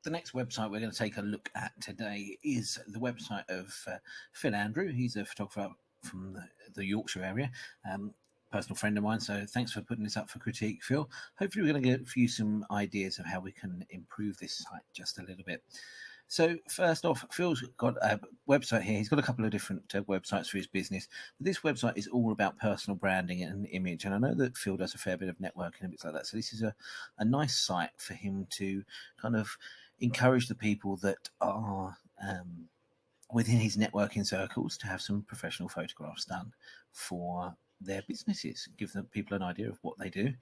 The next website we're going to take a look at today is the website of Phill Andrew. He's a photographer from the Yorkshire area, personal friend of mine. So thanks for putting this up for critique, Phill. Hopefully we're going to give you some ideas of how we can improve this site just a little bit. So first off, Phil's got a website here. He's got a couple of different websites for his business. But this website is all about personal branding and image. And I know that Phill does a fair bit of networking and bits like that. So this is a nice site for him to kind of encourage the people that are within his networking circles to have some professional photographs done for their businesses, give them people an idea of what they do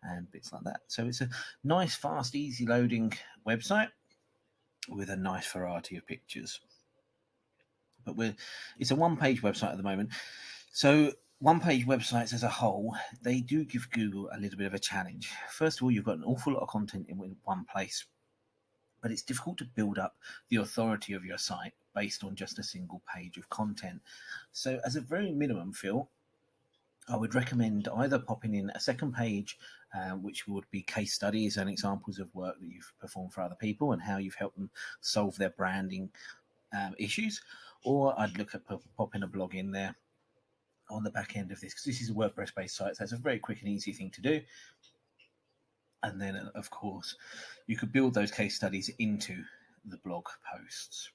and bits like that. So it's a nice, fast, easy loading website with a nice variety of pictures. But it's a one-page website at the moment. So one-page websites as a whole, they do give Google a little bit of a challenge. First of all, you've got an awful lot of content in one place, but it's difficult to build up the authority of your site based on just a single page of content. So as a very minimum, Phill, I would recommend either popping in a second page, which would be case studies and examples of work that you've performed for other people and how you've helped them solve their branding issues, or I'd look at popping a blog in there on the back end of this, because this is a WordPress-based site, so it's a very quick and easy thing to do. And then, of course, you could build those case studies into the blog posts.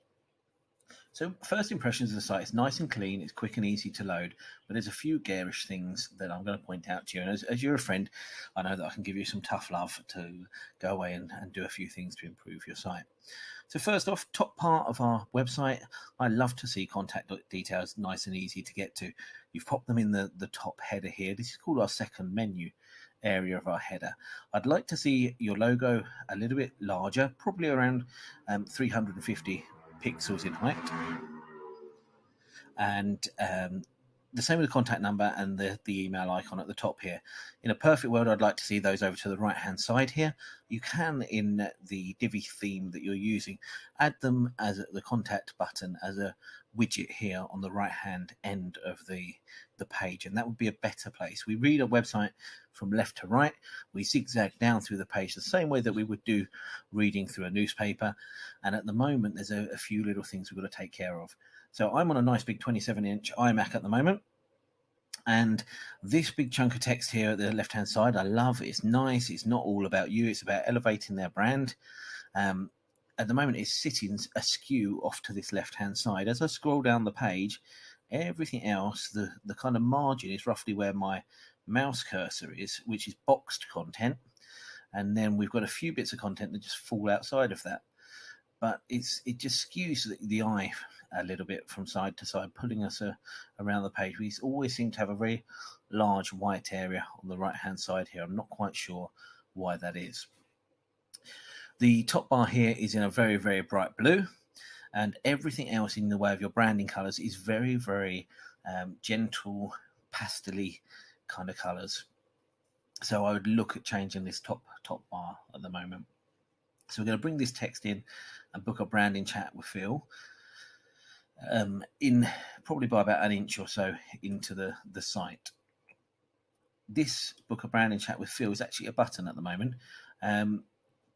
So first impressions of the site is nice and clean, it's quick and easy to load, but there's a few garish things that I'm going to point out to you. And as you're a friend, I know that I can give you some tough love to go away and do a few things to improve your site. So first off, top part of our website, I love to see contact details nice and easy to get to. You've popped them in the top header here. This is called our second menu area of our header. I'd like to see your logo a little bit larger, probably around 350 pixels in height, and the same with the contact number and the email icon at the top here. In a perfect world, I'd like to see those over to the right hand side here. You can, in the Divi theme that you're using, add them as the contact button as a widget here on the right hand end of the page, and that would be a better place. We read a website from left to right. We zigzag down through the page the same way that we would do reading through a newspaper, and at the moment there's a few little things we've got to take care of. So I'm on a nice big 27-inch iMac at the moment, and this big chunk of text here at the left hand side, I love. It's nice. It's not all about you, it's about elevating their brand. At the moment it's sitting askew off to this left hand side. As I scroll down the page, everything else, the kind of margin is roughly where my mouse cursor is, which is boxed content, and then we've got a few bits of content that just fall outside of that. But it just skews the eye a little bit from side to side, pulling us around the page. We always seem to have a very large white area on the right hand side here. I'm not quite sure why that is. The top bar here is in a very, very bright blue, and everything else in the way of your branding colors is very, very gentle, pastel-y kind of colors. So I would look at changing this top bar at the moment. So we're going to bring this text in and book a branding chat with Phill in probably by about an inch or so into the site. This book a branding chat with Phill is actually a button at the moment,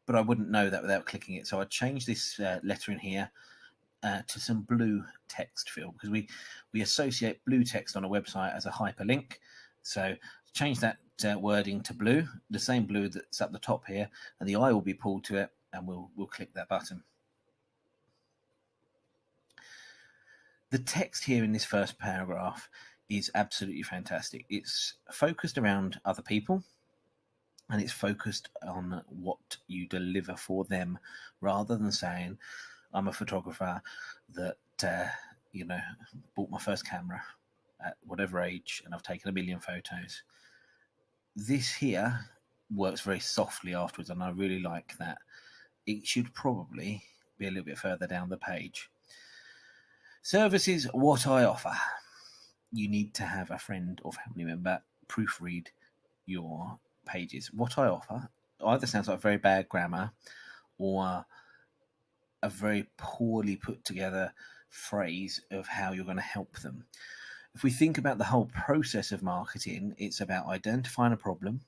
but I wouldn't know that without clicking it. So I'd change this letter in here to some blue text, Phill, because we associate blue text on a website as a hyperlink. So change that wording to blue, the same blue that's at the top here, and the eye will be pulled to it, and we'll click that button. The text here in this first paragraph is absolutely fantastic. It's focused around other people, and it's focused on what you deliver for them, rather than saying, I'm a photographer that bought my first camera at whatever age, and I've taken 1 million photos. This here works very softly afterwards, and I really like that. It should probably be a little bit further down the page. Services, what I offer. You need to have a friend or family member proofread your pages. What I offer either sounds like very bad grammar or a very poorly put together phrase of how you're going to help them. If we think about the whole process of marketing, it's about identifying a problem,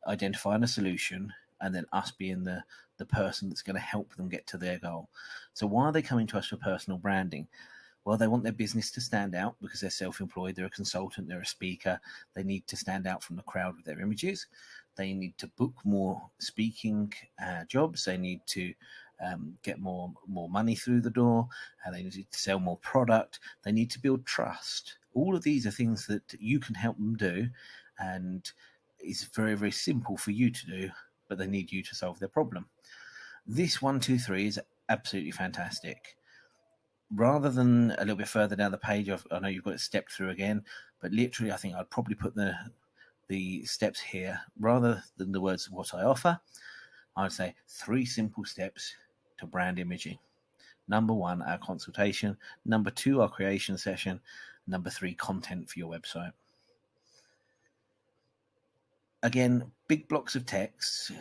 identifying a solution, and then us being the person that's going to help them get to their goal. So why are they coming to us for personal branding? Well, they want their business to stand out because they're self-employed, they're a consultant, they're a speaker. They need to stand out from the crowd with their images. They need to book more speaking jobs. They need to get more money through the door. They need to sell more product. They need to build trust. All of these are things that you can help them do, and it's very, very simple for you to do, but they need you to solve their problem. This 1, 2, 3 is absolutely fantastic. Rather than a little bit further down the page, I know you've got it stepped through again, but literally I think I'd probably put the steps here rather than the words what I offer. I'd say 3 simple steps to brand imaging. Number 1, our consultation. Number 2, our creation session. Number 3, content for your website. Again, big blocks of text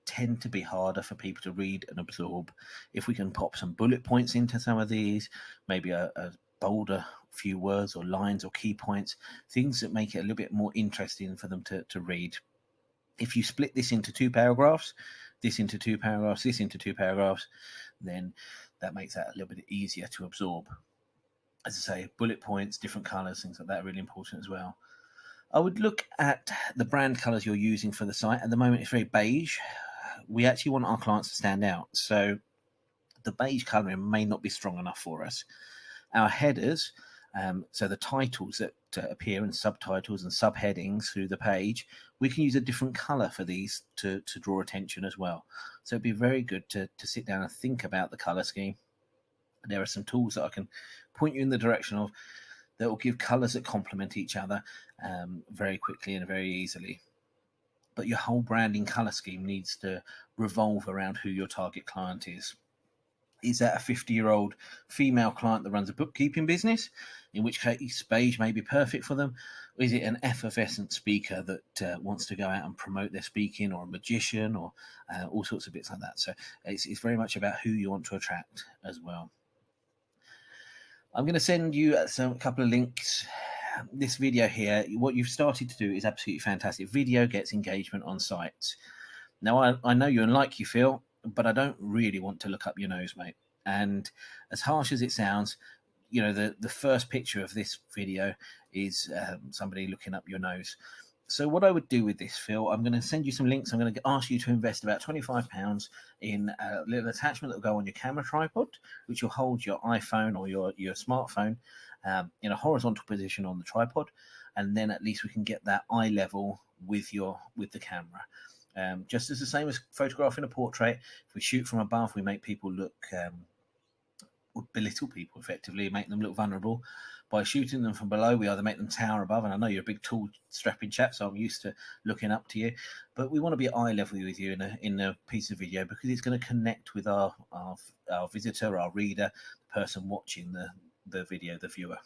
tend to be harder for people to read and absorb. If we can pop some bullet points into some of these, maybe a bolder few words or lines or key points, things that make it a little bit more interesting for them to read. If you split this into 2 paragraphs, this into 2 paragraphs, this into 2 paragraphs, then that makes that a little bit easier to absorb. As I say, bullet points, different colors, things like that are really important as well. I would look at the brand colors you're using for the site. At the moment, it's very beige. We actually want our clients to stand out. So the beige coloring may not be strong enough for us. Our headers, so the titles that appear in subtitles and subheadings through the page, we can use a different color for these to draw attention as well. So it'd be very good to sit down and think about the color scheme. There are some tools that I can point you in the direction of that will give colors that complement each other very quickly and very easily. But your whole branding color scheme needs to revolve around who your target client is. Is that a 50-year-old female client that runs a bookkeeping business, in which case beige may be perfect for them? Or is it an effervescent speaker that wants to go out and promote their speaking, or a magician, or all sorts of bits like that? So it's very much about who you want to attract as well. I'm going to send you a couple of links. This video here, what you've started to do is absolutely fantastic. Video gets engagement on sites. Now, I know you and like you, Phill, but I don't really want to look up your nose, mate. And as harsh as it sounds, you know, the first picture of this video is somebody looking up your nose. So what I would do with this, Phill, I'm going to send you some links. I'm going to ask you to invest about £25 in a little attachment that will go on your camera tripod, which will hold your iPhone or your smartphone in a horizontal position on the tripod, and then at least we can get that eye level with the camera. Just as the same as photographing a portrait, if we shoot from above, we make people look, belittle people effectively, make them look vulnerable. By shooting them from below, we either make them tower above, and I know you're a big, tall, strapping chap, so I'm used to looking up to you, but we want to be eye level with you in a piece of video, because it's going to connect with our visitor, our reader, the person watching the video, the viewer.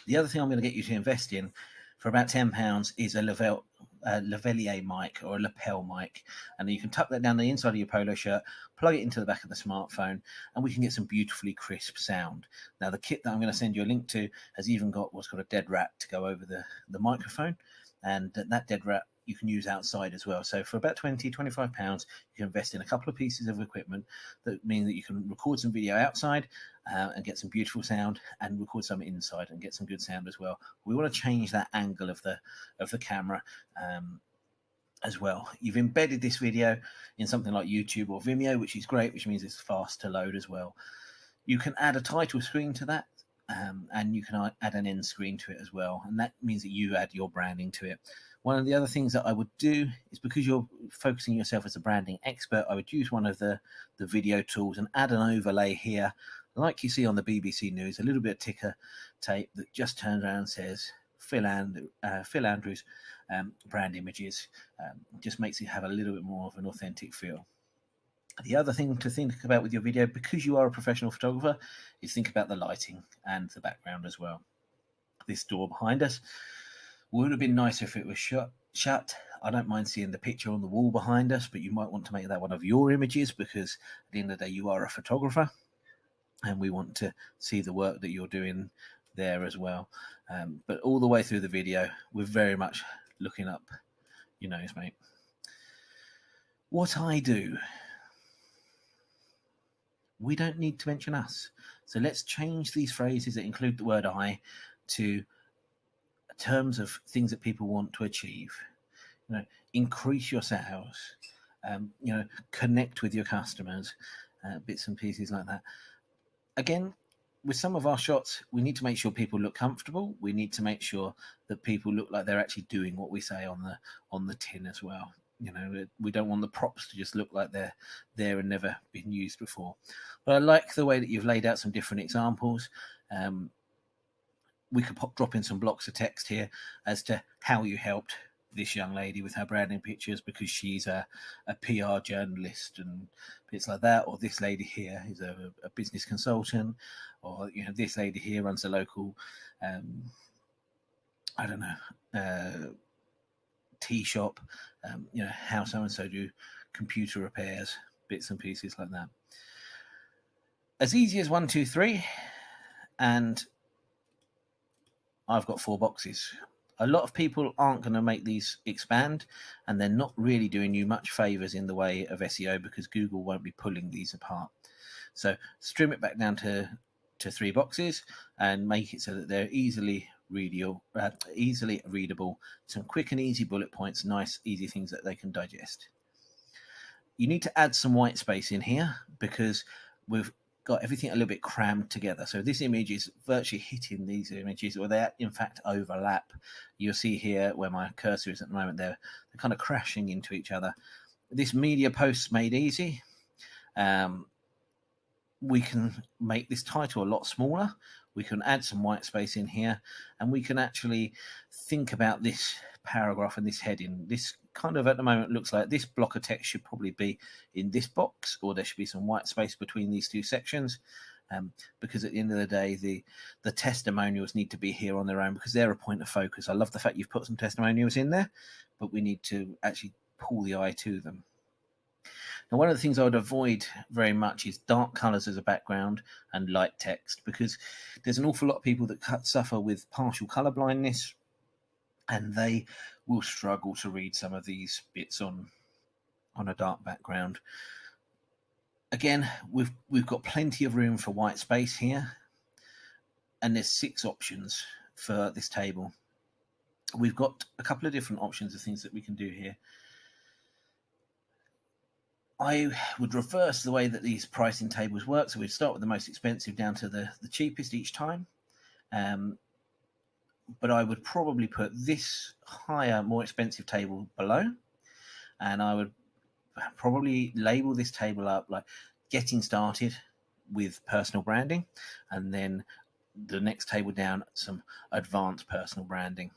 The other thing I'm going to get you to invest in for about £10 is a lavalier mic, or a lapel mic, and you can tuck that down the inside of your polo shirt, plug it into the back of the smartphone, and we can get some beautifully crisp sound. Now, the kit that I'm going to send you a link to has even got what's called a dead rat to go over the microphone, and that dead rat you can use outside as well. So for about £20-25, you can invest in a couple of pieces of equipment that mean that you can record some video outside and get some beautiful sound, and record some inside and get some good sound as well. We want to change that angle of the camera as well. You've embedded this video in something like YouTube or Vimeo, which is great, which means it's fast to load as well. You can add a title screen to that, and you can add an end screen to it as well, and that means that you add your branding to it. One of the other things that I would do is, because you're focusing yourself as a branding expert, I would use one of the video tools and add an overlay here, like you see on the BBC News, a little bit of ticker tape that just turns around and says Phill Andrews brand images. Just makes it have a little bit more of an authentic feel. The other thing to think about with your video, because you are a professional photographer, is think about the lighting and the background as well. This door behind us would have been nicer if it was shut. I don't mind seeing the picture on the wall behind us, but you might want to make that one of your images, because at the end of the day, you are a photographer, and we want to see the work that you're doing there as well. But all the way through the video, we're very much looking up your nose, mate. What I do, we don't need to mention us. So let's change these phrases that include the word I to terms of things that people want to achieve. Increase your sales, connect with your customers, bits and pieces like that. Again, with some of our shots, we need to make sure people look comfortable. We need to make sure that people look like they're actually doing what we say on the tin as well. We don't want the props to just look like they're there and never been used before. But I like the way that you've laid out some different examples. We could drop in some blocks of text here as to how you helped this young lady with her branding pictures because she's a PR journalist and bits like that, or this lady here is a business consultant, or this lady here runs a local tea shop, how so and so do computer repairs, bits and pieces like that. As easy as 1, 2, 3, and I've got 4 boxes. A lot of people aren't going to make these expand, and they're not really doing you much favors in the way of SEO because Google won't be pulling these apart. So trim it back down to 3 boxes and make it so that they're easily readable, some quick and easy bullet points, nice, easy things that they can digest. You need to add some white space in here because we've got everything a little bit crammed together. So this image is virtually hitting these images, or they in fact overlap. You'll see here where my cursor is at the moment, they're kind of crashing into each other. This media post made easy. We can make this title a lot smaller. We can add some white space in here, and we can actually think about this paragraph and this heading. This kind of at the moment looks like this block of text should probably be in this box, or there should be some white space between these 2 sections, because at the end of the day, the testimonials need to be here on their own because they're a point of focus. I love the fact you've put some testimonials in there, but we need to actually pull the eye to them. Now, one of the things I would avoid very much is dark colours as a background and light text, because there's an awful lot of people that suffer with partial colour blindness, and they will struggle to read some of these bits on a dark background. Again, we've got plenty of room for white space here, and there's 6 options for this table. We've got a couple of different options of things that we can do here. I would reverse the way that these pricing tables work. So we'd start with the most expensive down to the cheapest each time. But I would probably put this higher, more expensive table below. And I would probably label this table up like getting started with personal branding. And then the next table down, some advanced personal branding.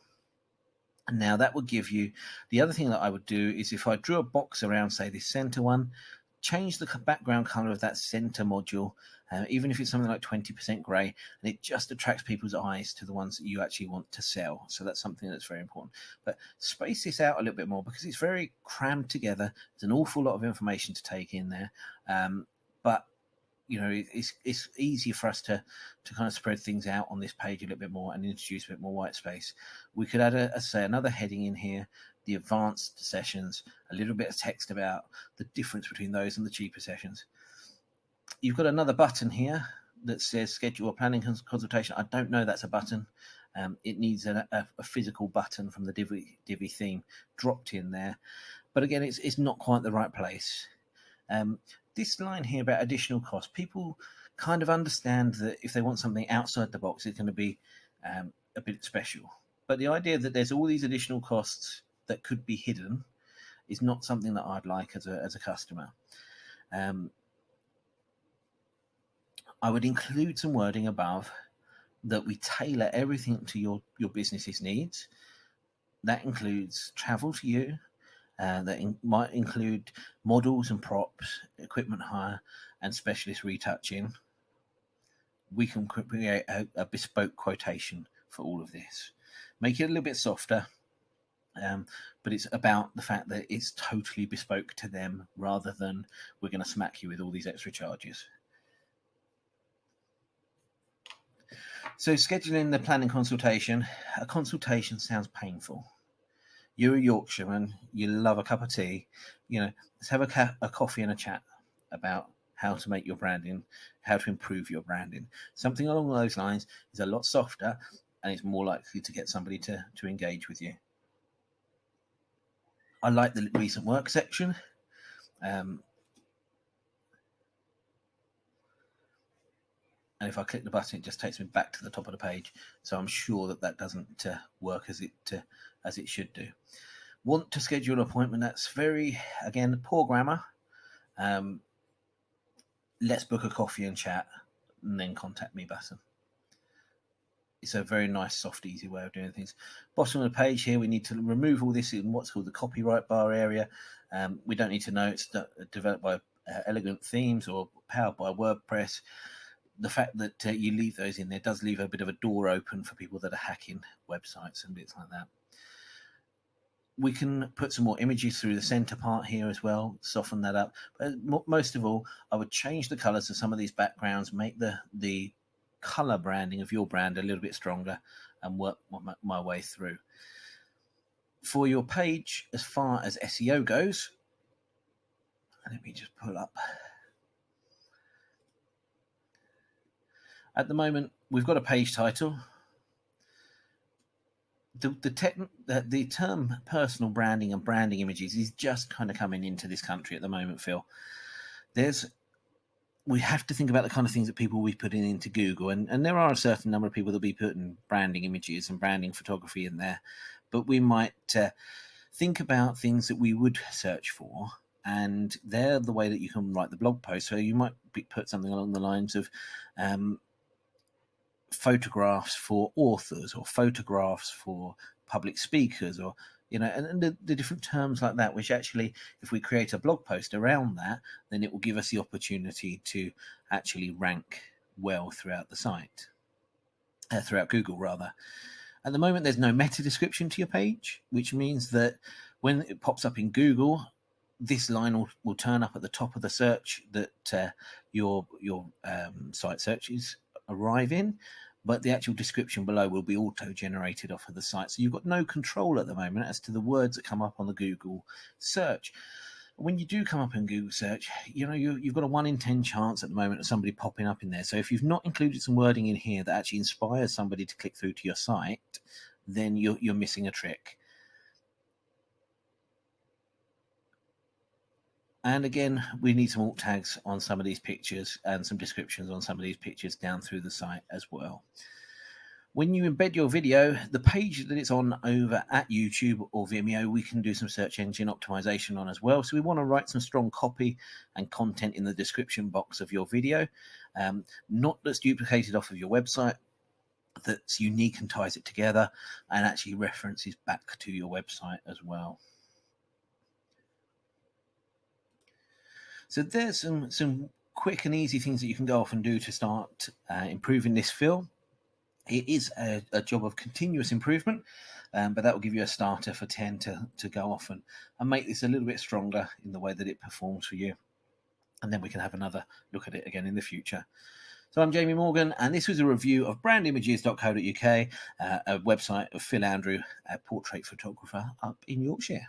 Now that would give you, the other thing that I would do is if I drew a box around, say, this center one, change the background color of that center module, even if it's something like 20% gray, and it just attracts people's eyes to the ones that you actually want to sell. So that's something that's very important. But space this out a little bit more because it's very crammed together. There's an awful lot of information to take in there. But it's easy for us to kind of spread things out on this page a little bit more and introduce a bit more white space. We could add another heading in here, the advanced sessions, a little bit of text about the difference between those and the cheaper sessions. You've got another button here that says schedule a planning consultation. I don't know that's a button. It needs a physical button from the Divi theme dropped in there. But again, it's not quite the right place. This line here about additional cost, people kind of understand that if they want something outside the box, it's going to be a bit special. But the idea that there's all these additional costs that could be hidden is not something that I'd like as a customer. I would include some wording above that we tailor everything to your business's needs. That includes travel to you. Might include models and props, equipment hire, and specialist retouching. We can create a bespoke quotation for all of this. Make it a little bit softer, but it's about the fact that it's totally bespoke to them rather than we're going to smack you with all these extra charges. So scheduling the planning consultation. A consultation sounds painful. You're a Yorkshireman, you love a cup of tea, let's have a coffee and a chat about how to make your branding, how to improve your branding. Something along those lines is a lot softer, and it's more likely to get somebody to engage with you. I like the recent work section. And if I click the button, it just takes me back to the top of the page. So I'm sure that doesn't work as it should do. Want to schedule an appointment? That's very, again, poor grammar. Let's book a coffee and chat, and then contact me button. It's a very nice, soft, easy way of doing things. Bottom of the page here, we need to remove all this in what's called the copyright bar area. We don't need to know it's developed by Elegant Themes or powered by WordPress. The fact that you leave those in there does leave a bit of a door open for people that are hacking websites and bits like that. We can put some more images through the center part here as well, soften that up. But most of all, I would change the colors of some of these backgrounds, make the color branding of your brand a little bit stronger, and work my way through. For your page, as far as SEO goes, let me just pull up. At the moment, we've got a page title. The term personal branding and branding images is just kind of coming into this country at the moment, Phill. We have to think about the kind of things that people will be putting into Google, and there are a certain number of people that will be putting branding images and branding photography in there, but we might think about things that we would search for, and they're the way that you can write the blog post. So you might put something along the lines of photographs for authors, or photographs for public speakers, or and the different terms like that, which actually, if we create a blog post around that, then it will give us the opportunity to actually rank well throughout the site, throughout Google rather. At the moment, there's no meta description to your page, which means that when it pops up in Google, this line will turn up at the top of the search that your site searches arrive in, but the actual description below will be auto-generated off of the site. So you've got no control at the moment as to the words that come up on the Google search. When you do come up in Google search, you've got a 1 in 10 chance at the moment of somebody popping up in there. So if you've not included some wording in here that actually inspires somebody to click through to your site, then you're missing a trick. And again, we need some alt tags on some of these pictures and some descriptions on some of these pictures down through the site as well. When you embed your video, the page that it's on over at YouTube or Vimeo, we can do some search engine optimization on as well. So we want to write some strong copy and content in the description box of your video, not that's duplicated off of your website, that's unique and ties it together and actually references back to your website as well. So there's some quick and easy things that you can go off and do to start improving this Phill. It is a job of continuous improvement, but that will give you a starter for 10 to go off and make this a little bit stronger in the way that it performs for you. And then we can have another look at it again in the future. So I'm Jamie Morgan, and this was a review of brandimages.co.uk, a website of Phill Andrew, a portrait photographer up in Yorkshire.